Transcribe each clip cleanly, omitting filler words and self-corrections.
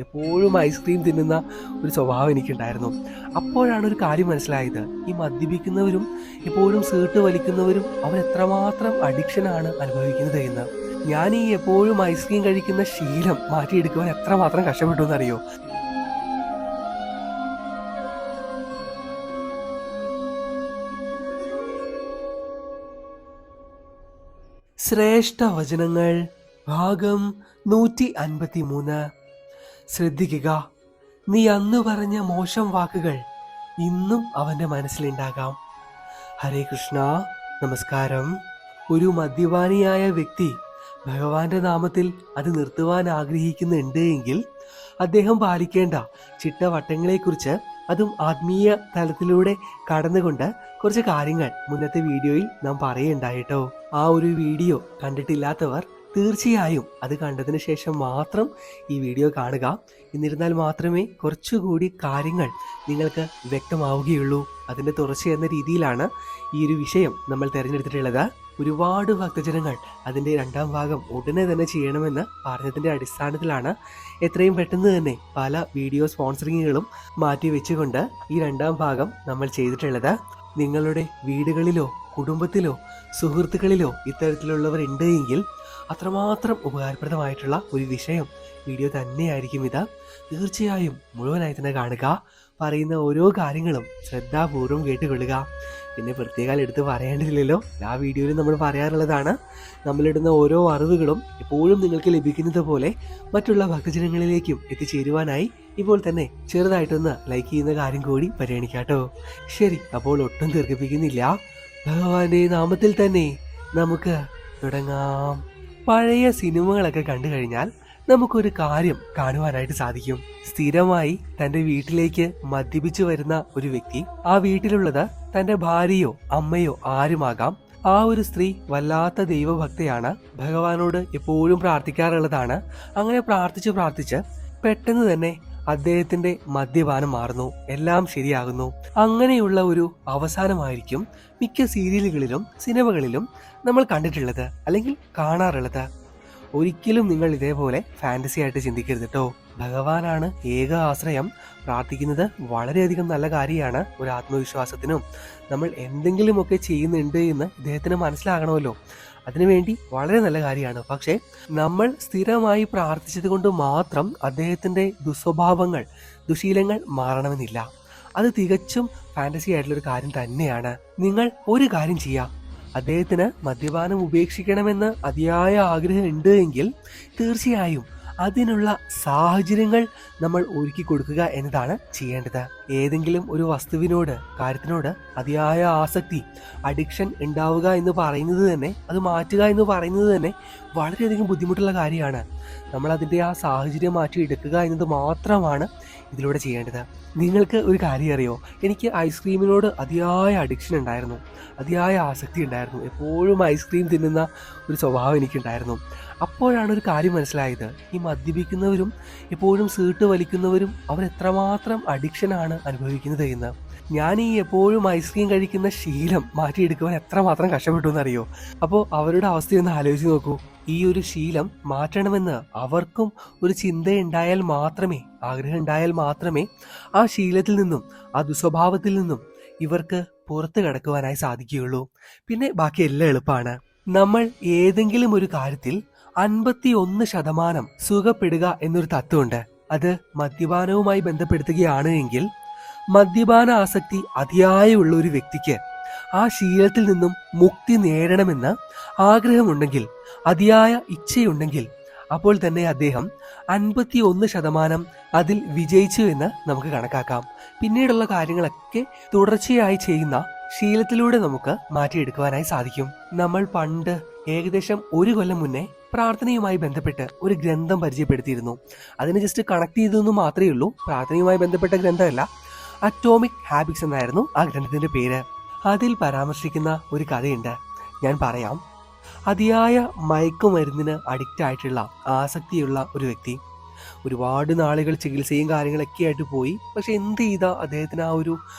എപ്പോഴും ഐസ്ക്രീം തിന്നുന്ന ഒരു സ്വഭാവം എനിക്കുണ്ടായിരുന്നു. അപ്പോഴാണ് ഒരു കാര്യം മനസ്സിലായത്, ഈ മദ്യപിക്കുന്നവരും എപ്പോഴും സീട്ട് വലിക്കുന്നവരും അവർ എത്രമാത്രം അഡിക്ഷനാണ് അനുഭവിക്കുന്നത് എന്ന്. ഞാൻ ഈ എപ്പോഴും ഐസ്ക്രീം കഴിക്കുന്ന ശീലം മാറ്റിയെടുക്കുവാൻ എത്രമാത്രം കഷ്ടപ്പെട്ടു എന്നറിയോ? ശ്രേഷ്ഠ വചനങ്ങൾ ഭാഗം 153. ശ്രദ്ധിക്കുക, നീ അന്ന് പറഞ്ഞ മോശം വാക്കുകൾ ഇന്നും അവന്റെ മനസ്സിലുണ്ടാകാം. ഹരേ കൃഷ്ണ. നമസ്കാരം. ഒരു മദ്യപാനിയായ വ്യക്തി ഭഗവാന്റെ നാമത്തിൽ അത് നിർത്തുവാൻ ആഗ്രഹിക്കുന്നുണ്ട് എങ്കിൽ അദ്ദേഹം പാലിക്കേണ്ട ചിട്ടവട്ടങ്ങളെക്കുറിച്ച്, അതും ആത്മീയ തലത്തിലൂടെ കടന്നുകൊണ്ട് കുറച്ച് കാര്യങ്ങൾ മുന്നത്തെ വീഡിയോയിൽ നാം പറയുണ്ടായിട്ടോ. ആ ഒരു വീഡിയോ കണ്ടിട്ടില്ലാത്തവർ തീർച്ചയായും അത് കണ്ടതിന് ശേഷം മാത്രം ഈ വീഡിയോ കാണുക. എന്നിരുന്നാൽ മാത്രമേ കുറച്ചുകൂടി കാര്യങ്ങൾ നിങ്ങൾക്ക് വ്യക്തമാവുകയുള്ളൂ. അതിൻ്റെ തുടർച്ച എന്ന രീതിയിലാണ് ഈ ഒരു വിഷയം നമ്മൾ തിരഞ്ഞെടുത്തിട്ടുള്ളത്. ഒരുപാട് ഭക്തജനങ്ങൾ അതിൻ്റെ 2ാം ഭാഗം ഉടനെ തന്നെ ചെയ്യണമെന്ന് പറഞ്ഞതിൻ്റെ അടിസ്ഥാനത്തിലാണ് എത്രയും പെട്ടെന്ന് തന്നെ പല വീഡിയോ സ്പോൺസറിങ്ങുകളും മാറ്റി വെച്ചുകൊണ്ട് ഈ 2ാം ഭാഗം നമ്മൾ ചെയ്തിട്ടുള്ളത്. നിങ്ങളുടെ വീടുകളിലോ കുടുംബത്തിലോ സുഹൃത്തുക്കളിലോ ഇത്തരത്തിലുള്ളവർ ഉണ്ട് എങ്കിൽ അത്രമാത്രം ഉപകാരപ്രദമായിട്ടുള്ള ഒരു വിഷയം വീഡിയോ തന്നെയായിരിക്കും ഇത്. തീർച്ചയായും മുഴുവനായി തന്നെ കാണുക. പറയുന്ന ഓരോ കാര്യങ്ങളും ശ്രദ്ധാപൂർവം കേട്ടുകൊള്ളുക. പിന്നെ പ്രത്യേകം എടുത്ത് പറയേണ്ടതില്ലല്ലോ, ആ വീഡിയോയിൽ നമ്മൾ പറയാറുള്ളതാണ്. നമ്മളിടുന്ന ഓരോ അറിവുകളും എപ്പോഴും നിങ്ങൾക്ക് ലഭിക്കുന്നത് പോലെ മറ്റുള്ള ഭക്തജനങ്ങളിലേക്കും എത്തിച്ചേരുവാനായി ഇപ്പോൾ തന്നെ ചെറുതായിട്ടൊന്ന് ലൈക്ക് ചെയ്യുന്ന കാര്യം കൂടി പരിഗണിക്കാട്ടോ. ശരി, അപ്പോൾ ഒട്ടും ദീർഘിപ്പിക്കുന്നില്ല, ഭഗവാന്റെ നാമത്തിൽ തന്നെ നമുക്ക് തുടങ്ങാം. പഴയ സിനിമകളൊക്കെ കണ്ടു കഴിഞ്ഞാൽ നമുക്കൊരു കാര്യം കാണുവാനായിട്ട് സാധിക്കും. സ്ഥിരമായി തന്റെ വീട്ടിലേക്ക് മദ്യപിച്ചു വരുന്ന ഒരു വ്യക്തി, ആ വീട്ടിലുള്ളത് തന്റെ ഭാര്യയോ അമ്മയോ ആരുമാകാം. ആ ഒരു സ്ത്രീ വല്ലാത്ത ദൈവഭക്തയാണ്, ഭഗവാനോട് എപ്പോഴും പ്രാർത്ഥിക്കാറുള്ളതാണ്. അങ്ങനെ പ്രാർത്ഥിച്ച് പെട്ടെന്ന് തന്നെ അദ്ദേഹത്തിന്റെ മദ്യപാനം മാറുന്നു, എല്ലാം ശരിയാകുന്നു. അങ്ങനെയുള്ള ഒരു അവസാനമായിരിക്കും മിക്ക സീരിയലുകളിലും സിനിമകളിലും നമ്മൾ കണ്ടിട്ടുള്ളത് അല്ലെങ്കിൽ കാണാറുള്ളത്. ഒരിക്കലും നിങ്ങൾ ഇതേപോലെ ഫാന്റസി ആയിട്ട് ചിന്തിക്കരുത് കേട്ടോ. ഭഗവാനാണ് ഏക ആശ്രയം. പ്രാർത്ഥിക്കുന്നത് വളരെയധികം നല്ല കാര്യമാണ്. ഒരു ആത്മവിശ്വാസത്തിനും നമ്മൾ എന്തെങ്കിലുമൊക്കെ ചെയ്യുന്നുണ്ട് എന്ന് ഇദ്ദേഹത്തിന് മനസ്സിലാകണമല്ലോ, അതിനുവേണ്ടി വളരെ നല്ല കാര്യമാണ്. പക്ഷേ നമ്മൾ സ്ഥിരമായി പ്രാർത്ഥിച്ചത് കൊണ്ട് മാത്രം അദ്ദേഹത്തിന്റെ ദുസ്വഭാവങ്ങൾ, ദുശീലങ്ങൾ മാറണമെന്നില്ല. അത് തികച്ചും ഫാന്റസി ആയിട്ടുള്ളൊരു കാര്യം തന്നെയാണ്. നിങ്ങൾ ഒരു കാര്യം ചെയ്യാം, അദ്ദേഹത്തിന് മദ്യപാനം ഉപേക്ഷിക്കണമെന്ന് അതിയായ ആഗ്രഹം ഉണ്ട് എങ്കിൽ തീർച്ചയായും അതിനുള്ള സാഹചര്യങ്ങൾ നമ്മൾ ഒരുക്കി കൊടുക്കുക എന്നതാണ് ചെയ്യേണ്ടത്. ഏതെങ്കിലും ഒരു വസ്തുവിനോട്, കാര്യത്തിനോട് അതിയായ ആസക്തി, അഡിക്ഷൻ ഉണ്ടാവുക എന്ന് പറയുന്നത് തന്നെ, അത് മാറ്റുക എന്ന് പറയുന്നത് തന്നെ വളരെയധികം ബുദ്ധിമുട്ടുള്ള കാര്യമാണ്. നമ്മൾ അതിൻ്റെ ആ സാഹചര്യം മാറ്റിയെടുക്കുക എന്നത് മാത്രമാണ് ഇതിലൂടെ ചെയ്യേണ്ടത്. നിങ്ങൾക്ക് ഒരു കാര്യം അറിയോ, എനിക്ക് ഐസ്ക്രീമിനോട് അതിയായ അഡിക്ഷൻ ഉണ്ടായിരുന്നു, അതിയായ ആസക്തി ഉണ്ടായിരുന്നു. എപ്പോഴും ഐസ്ക്രീം തിന്നുന്ന ഒരു സ്വഭാവം എനിക്കുണ്ടായിരുന്നു. അപ്പോഴാണ് ഒരു കാര്യം മനസ്സിലായത്, ഈ മദ്യപിക്കുന്നവരും എപ്പോഴും സീട്ട് വലിക്കുന്നവരും അവർ എത്രമാത്രം അഡിക്ഷനാണ് അനുഭവിക്കുന്നത് എന്ന്. ഞാൻ ഈ എപ്പോഴും ഐസ്ക്രീം കഴിക്കുന്ന ശീലം മാറ്റിയെടുക്കുവാൻ എത്രമാത്രം കഷ്ടപ്പെട്ടു എന്നറിയോ? അപ്പോൾ അവരുടെ അവസ്ഥയൊന്ന് ആലോചിച്ച് നോക്കൂ. ഈ ഒരു ശീലം മാറ്റണമെന്ന് അവർക്കും ഒരു ചിന്തയുണ്ടായാൽ മാത്രമേ, ആഗ്രഹം ഉണ്ടായാൽ മാത്രമേ ആ ശീലത്തിൽ നിന്നും, ആ ദുസ്വഭാവത്തിൽ നിന്നും ഇവർക്ക് പുറത്തു കടക്കുവാനായി സാധിക്കുകയുള്ളൂ. പിന്നെ ബാക്കി എല്ലാം എളുപ്പമാണ്. നമ്മൾ ഏതെങ്കിലും ഒരു കാര്യത്തിൽ 51% സുഖപ്പെടുക എന്നൊരു തത്വമുണ്ട്. അത് മദ്യപാനവുമായി ബന്ധപ്പെടുത്തുകയാണ് എങ്കിൽ, മദ്യപാന ആസക്തി അതിയായുള്ള ഒരു വ്യക്തിക്ക് ആ ശീലത്തിൽ നിന്നും മുക്തി നേടണമെന്ന് ആഗ്രഹമുണ്ടെങ്കിൽ, അതിയായ ഇച്ഛയുണ്ടെങ്കിൽ, അപ്പോൾ തന്നെ അദ്ദേഹം 51% അതിൽ വിജയിച്ചു എന്ന് നമുക്ക് കണക്കാക്കാം. പിന്നീടുള്ള കാര്യങ്ങളൊക്കെ തുടർച്ചയായി ചെയ്യുന്ന ശീലത്തിലൂടെ നമുക്ക് മാറ്റിയെടുക്കുവാനായി സാധിക്കും. നമ്മൾ പണ്ട് ഏകദേശം 1 കൊല്ലം മുന്നേ പ്രാർത്ഥനയുമായി ബന്ധപ്പെട്ട് ഒരു ഗ്രന്ഥം പരിചയപ്പെടുത്തിയിരുന്നു. അതിനെ ജസ്റ്റ് കണക്ട് ചെയ്തെന്ന് മാത്രമേ ഉള്ളൂ. പ്രാർത്ഥനയുമായി ബന്ധപ്പെട്ട ഗ്രന്ഥമല്ല, അറ്റോമിക് ഹാബിറ്റ്സ് എന്നായിരുന്നു ആ ഗ്രന്ഥത്തിന്റെ പേര്. അതിൽ പരാമർശിക്കുന്ന ഒരു കഥയുണ്ട്, ഞാൻ പറയാം. അതിയായ മയക്കുമരുന്നിന് അഡിക്റ്റ് ആയിട്ടുള്ള, ആസക്തിയുള്ള ഒരു വ്യക്തി ഒരുപാട് നാളുകൾ ചികിത്സയും കാര്യങ്ങളൊക്കെ ആയിട്ട് പോയി. പക്ഷെ എന്ത് ചെയ്താൽ അദ്ദേഹത്തിന് ആ ഒരു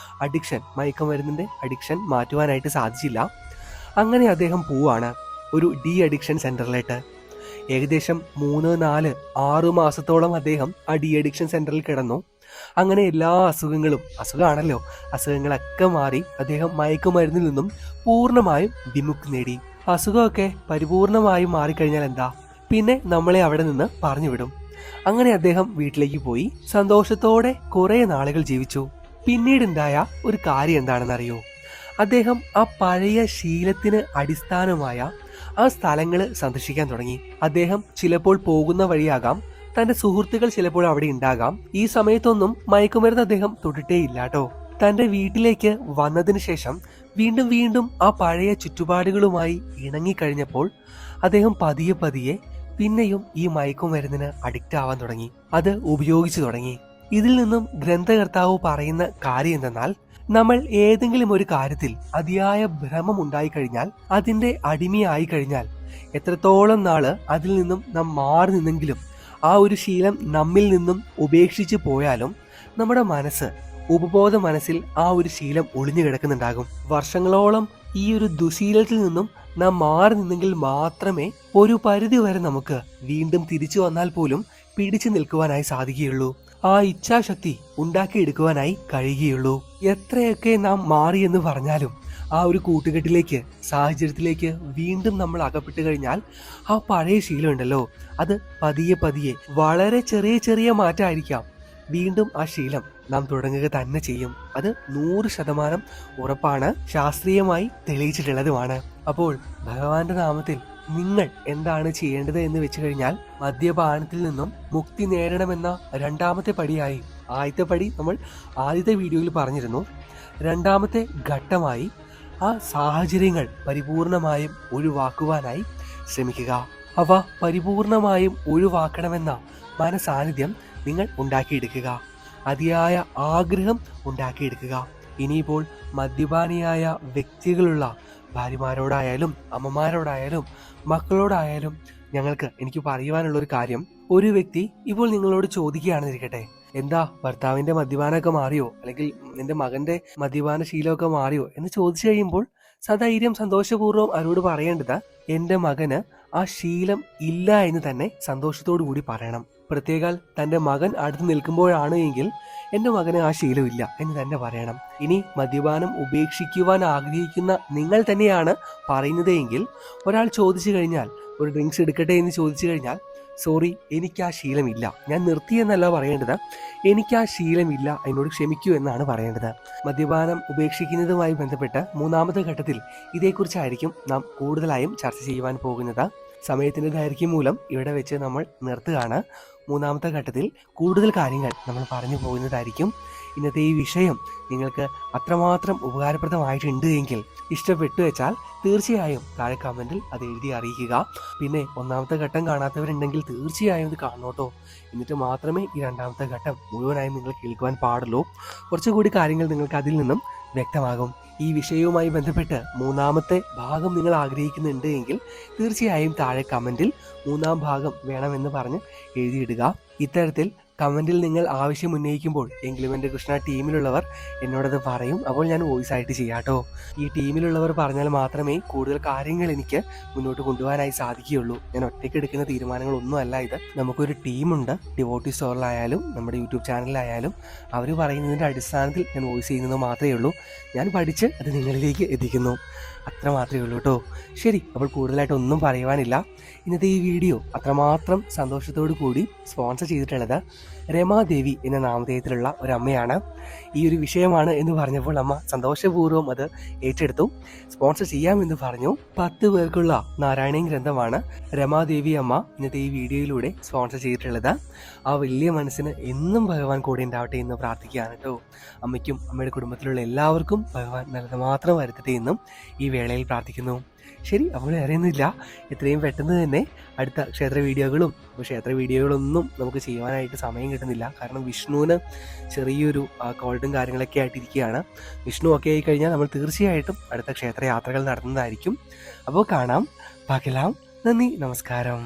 അഡിക്ഷൻ, മയക്കുമരുന്നിന്റെ അഡിക്ഷൻ മാറ്റുവാനായിട്ട് സാധിച്ചില്ല. അങ്ങനെ അദ്ദേഹം പോവാണ് ഒരു ഡി അഡിക്ഷൻ സെന്ററിലേക്ക്. ഏകദേശം 3, 4, 6 മാസത്തോളം അദ്ദേഹം ആ ഡി അഡിക്ഷൻ സെന്ററിൽ കിടന്നു. അങ്ങനെ എല്ലാ അസുഖങ്ങളൊക്കെ മാറി അദ്ദേഹം മയക്കുമരുന്നിൽ നിന്നും പൂർണ്ണമായും വിമുക്തി നേടി. അസുഖമൊക്കെ പരിപൂർണമായും മാറിക്കഴിഞ്ഞാൽ എന്താ, പിന്നെ നമ്മളെ അവിടെ നിന്ന് പറഞ്ഞുവിടും. അങ്ങനെ അദ്ദേഹം വീട്ടിലേക്ക് പോയി സന്തോഷത്തോടെ കുറെ നാളുകൾ ജീവിച്ചു. പിന്നീടുണ്ടായ ഒരു കാര്യം എന്താണെന്നറിയോ? അദ്ദേഹം ആ പഴയ ശീലത്തിന് അടിസ്ഥാനമായ ആ സ്ഥലങ്ങൾ സന്ദർശിക്കാൻ തുടങ്ങി. അദ്ദേഹം ചിലപ്പോൾ പോകുന്ന വഴിയാകാം, തന്റെ സുഹൃത്തുക്കൾ ചിലപ്പോൾ അവിടെ ഉണ്ടാകാം. ഈ സമയത്തൊന്നും മയക്കുമരുന്ന് അദ്ദേഹം തൊട്ടിട്ടേയില്ലാട്ടോ. തന്റെ വീട്ടിലേക്ക് വന്നതിന് ശേഷം വീണ്ടും വീണ്ടും ആ പഴയ ചുറ്റുപാടുകളുമായി ഇണങ്ങിക്കഴിഞ്ഞപ്പോൾ അദ്ദേഹം പതിയെ പിന്നെയും ഈ മയക്കുമരുന്നിന് അഡിക്റ്റ് ആവാൻ തുടങ്ങി. അത് ഉപയോഗിച്ചു തുടങ്ങി. ഇതിൽ നിന്നും ഗ്രന്ഥകർത്താവ് പറയുന്ന കാര്യം എന്തെന്നാൽ, നമ്മൾ ഏതെങ്കിലും ഒരു കാര്യത്തിൽ അതിയായ ഭ്രമം ഉണ്ടായിക്കഴിഞ്ഞാൽ, അതിന്റെ അടിമയായി കഴിഞ്ഞാൽ, എത്രത്തോളം നാള് അതിൽ നിന്നും നാം മാറി നിന്നെങ്കിലും ആ ഒരു ശീലം നമ്മിൽ നിന്നും ഉപേക്ഷിച്ച് പോയാലും നമ്മുടെ ഉപബോധ മനസ്സിൽ ആ ഒരു ശീലം ഒളിഞ്ഞു കിടക്കുന്നുണ്ടാകും. വർഷങ്ങളോളം ഈ ഒരു ദുശീലത്തിൽ നിന്നും നാം മാറി നിന്നെങ്കിൽ മാത്രമേ ഒരു പരിധി വരെ നമുക്ക് വീണ്ടും തിരിച്ചു വന്നാൽ പോലും പിടിച്ചു നിൽക്കുവാനായി സാധിക്കുകയുള്ളൂ. ആ ഇച്ഛാശക്തി ഉണ്ടാക്കിയെടുക്കുവാനായി കഴിയുകയുള്ളൂ. എത്രയൊക്കെ നാം മാറിയെന്ന് പറഞ്ഞാലും ആ ഒരു കൂട്ടുകെട്ടിലേക്ക്, സാഹചര്യത്തിലേക്ക് വീണ്ടും നമ്മൾ അകപ്പെട്ടു കഴിഞ്ഞാൽ ആ പഴയ ശീലം ഉണ്ടല്ലോ, അത് പതിയെ വളരെ ചെറിയ മാറ്റമായിരിക്കാം, വീണ്ടും ആ ശീലം നാം തുടങ്ങുക തന്നെ ചെയ്യും. അത് 100% ഉറപ്പാണ്, ശാസ്ത്രീയമായി തെളിയിച്ചിട്ടുള്ളതുമാണ്. അപ്പോൾ ഭഗവാന്റെ നാമത്തിൽ നിങ്ങൾ എന്താണ് ചെയ്യേണ്ടത് എന്ന് വെച്ച് കഴിഞ്ഞാൽ, മദ്യപാനത്തിൽ നിന്നും മുക്തി നേടണമെന്ന രണ്ടാമത്തെ പടിയായി, ആദ്യത്തെ പടി നമ്മൾ ആദ്യത്തെ വീഡിയോയിൽ പറഞ്ഞിരുന്നു, രണ്ടാമത്തെ ഘട്ടമായി ആ സാഹചര്യങ്ങൾ പരിപൂർണമായും ഒഴിവാക്കുവാനായി ശ്രമിക്കുക. അവ പരിപൂർണമായും ഒഴിവാക്കണമെന്ന മനസാന്നിധ്യം നിങ്ങൾ ഉണ്ടാക്കിയെടുക്കുക. അതിയായ ആഗ്രഹം ഉണ്ടാക്കിയെടുക്കുക. ഇനിയിപ്പോൾ മദ്യപാനിയായ വ്യക്തികളുള്ള ഭാര്യമാരോടായാലും അമ്മമാരോടായാലും മക്കളോടായാലും എനിക്ക് പറയുവാനുള്ളൊരു കാര്യം, ഒരു വ്യക്തി ഇപ്പോൾ നിങ്ങളോട് ചോദിക്കുകയാണെന്നിരിക്കട്ടെ, എന്താ ഭർത്താവിന്റെ മദ്യപാനമൊക്കെ മാറിയോ, അല്ലെങ്കിൽ നിന്റെ മകന്റെ മദ്യപാന ശീലമൊക്കെ മാറിയോ എന്ന് ചോദിച്ചു കഴിയുമ്പോൾ സധൈര്യം സന്തോഷപൂർവ്വം അവരോട് പറയേണ്ടത്, എന്റെ മകന് ആ ശീലം ഇല്ല എന്ന് തന്നെ സന്തോഷത്തോടു കൂടി പറയണം. പ്രത്യേകാൽ തന്റെ മകൻ അടുത്ത് നിൽക്കുമ്പോഴാണ് എങ്കിൽ എന്റെ മകന് ആ ശീലമില്ല എന്ന് തന്നെ പറയണം. ഇനി മദ്യപാനം ഉപേക്ഷിക്കുവാൻ ആഗ്രഹിക്കുന്ന നിങ്ങൾ തന്നെയാണ് പറയുന്നത് എങ്കിൽ, ഒരാൾ ചോദിച്ചു കഴിഞ്ഞാൽ, ഒരു ഡ്രിങ്ക്സ് എടുക്കട്ടെ എന്ന് ചോദിച്ചു കഴിഞ്ഞാൽ, സോറി എനിക്ക് ആ ശീലമില്ല, ഞാൻ നിർത്തിയെന്നല്ല പറയേണ്ടത്, എനിക്ക് ആ ശീലമില്ല, എന്നോട് ക്ഷമിക്കൂ എന്നാണ് പറയേണ്ടത്. മദ്യപാനം ഉപേക്ഷിക്കുന്നതുമായി ബന്ധപ്പെട്ട് മൂന്നാമത്തെ ഘട്ടത്തിൽ ഇതേക്കുറിച്ചായിരിക്കും നാം കൂടുതലായും ചർച്ച ചെയ്യുവാൻ പോകുന്നത്. സമയത്തിന്റെ ദൈർഘ്യം മൂലം ഇവിടെ വെച്ച് നമ്മൾ നിർത്തുകയാണ്. മൂന്നാമത്തെ ഘട്ടത്തിൽ കൂടുതൽ കാര്യങ്ങൾ നമ്മൾ പറഞ്ഞു പോകുന്നതായിരിക്കും. ഇന്നത്തെ ഈ വിഷയം നിങ്ങൾക്ക് അത്രമാത്രം ഉപകാരപ്രദമായിട്ടുണ്ട് എങ്കിൽ, ഇഷ്ടപ്പെട്ടു വെച്ചാൽ തീർച്ചയായും താഴെ കമൻറ്റിൽ അത് എഴുതി അറിയിക്കുക. പിന്നെ ഒന്നാമത്തെ ഘട്ടം കാണാത്തവരുണ്ടെങ്കിൽ തീർച്ചയായും ഇത് കാണണോട്ടോ. എന്നിട്ട് മാത്രമേ ഈ രണ്ടാമത്തെ ഘട്ടം മുഴുവനായും നിങ്ങൾ കേൾക്കുവാൻ പാടുള്ളൂ. കുറച്ചുകൂടി കാര്യങ്ങൾ നിങ്ങൾക്ക് അതിൽ നിന്നും വ്യക്തമാകും. ഈ വിഷയവുമായി ബന്ധപ്പെട്ട് മൂന്നാമത്തെ ഭാഗം നിങ്ങൾ ആഗ്രഹിക്കുന്നുണ്ട് എങ്കിൽ തീർച്ചയായും താഴെ കമൻറ്റിൽ 3ാം ഭാഗം വേണമെന്ന് പറഞ്ഞ് എഴുതിയിടുക. ഇത്തരത്തിൽ കമൻറ്റിൽ നിങ്ങൾ ആവശ്യം ഉന്നയിക്കുമ്പോൾ എങ്കിലും കൃഷ്ണ ടീമിലുള്ളവർ എന്നോടത് പറയും. അപ്പോൾ ഞാൻ വോയിസ് ആയിട്ട് ചെയ്യാട്ടോ. ഈ ടീമിലുള്ളവർ പറഞ്ഞാൽ മാത്രമേ കൂടുതൽ കാര്യങ്ങൾ എനിക്ക് മുന്നോട്ട് കൊണ്ടുപോകാനായി സാധിക്കുകയുള്ളൂ. ഞാൻ ഒറ്റയ്ക്ക് എടുക്കുന്ന തീരുമാനങ്ങളൊന്നും അല്ല ഇത്. നമുക്കൊരു ടീമുണ്ട്. ഡിവോട്ടി സ്റ്റോറിലായാലും നമ്മുടെ യൂട്യൂബ് ചാനലിലായാലും അവർ പറയുന്നതിൻ്റെ അടിസ്ഥാനത്തിൽ ഞാൻ വോയിസ് ചെയ്യുന്നത് മാത്രമേ ഉള്ളൂ. ഞാൻ പഠിച്ച് അത് നിങ്ങളിലേക്ക് എത്തിക്കുന്നു, അത്ര മാത്രമേ ഉള്ളൂ കേട്ടോ. ശരി, അപ്പോൾ കൂടുതലായിട്ട് ഒന്നും പറയുവാനില്ല. ഇന്നത്തെ ഈ വീഡിയോ അത്രമാത്രം സന്തോഷത്തോടു കൂടി സ്പോൺസർ ചെയ്തിട്ടുള്ളത് രമാദേവി എന്ന നാമധേയത്തിലുള്ള ഒരമ്മയാണ്. ഈ ഒരു വിഷയമാണ് എന്ന് പറഞ്ഞപ്പോൾ അമ്മ സന്തോഷപൂർവ്വം അത് ഏറ്റെടുത്തു. സ്പോൺസർ ചെയ്യാമെന്ന് പറഞ്ഞു. 10 പേർക്കുള്ള നാരായണീയം ഗ്രന്ഥമാണ് രമാദേവി അമ്മ ഇന്നത്തെ ഈ വീഡിയോയിലൂടെ സ്പോൺസർ ചെയ്തിട്ടുള്ളത്. ആ വലിയ മനസ്സിന് എന്നും ഭഗവാൻ കൂടെ ഉണ്ടാവട്ടെ എന്ന് പ്രാർത്ഥിക്കുകയാണ് കേട്ടോ. അമ്മയ്ക്കും അമ്മയുടെ കുടുംബത്തിലുള്ള എല്ലാവർക്കും ഭഗവാൻ നല്ലത് മാത്രം വരുത്തട്ടെ എന്നും ഈ വേളയിൽ പ്രാർത്ഥിക്കുന്നു. ശരി, അപ്പോൾ അറിയുന്നില്ല, എത്രയും പെട്ടെന്ന് തന്നെ അടുത്ത ക്ഷേത്ര വീഡിയോകളൊന്നും നമുക്ക് ചെയ്യുവാനായിട്ട് സമയം കിട്ടുന്നില്ല. കാരണം വിഷ്ണുവിന് ചെറിയൊരു കോൾഡും കാര്യങ്ങളൊക്കെ ആയിട്ടിരിക്കുകയാണ്. വിഷ്ണു ഒക്കെ ആയി കഴിഞ്ഞാൽ നമ്മൾ തീർച്ചയായിട്ടും അടുത്ത ക്ഷേത്രയാത്രകൾ നടത്തുന്നതായിരിക്കും. അപ്പോൾ കാണാം, പാകലാം. നന്ദി, നമസ്കാരം.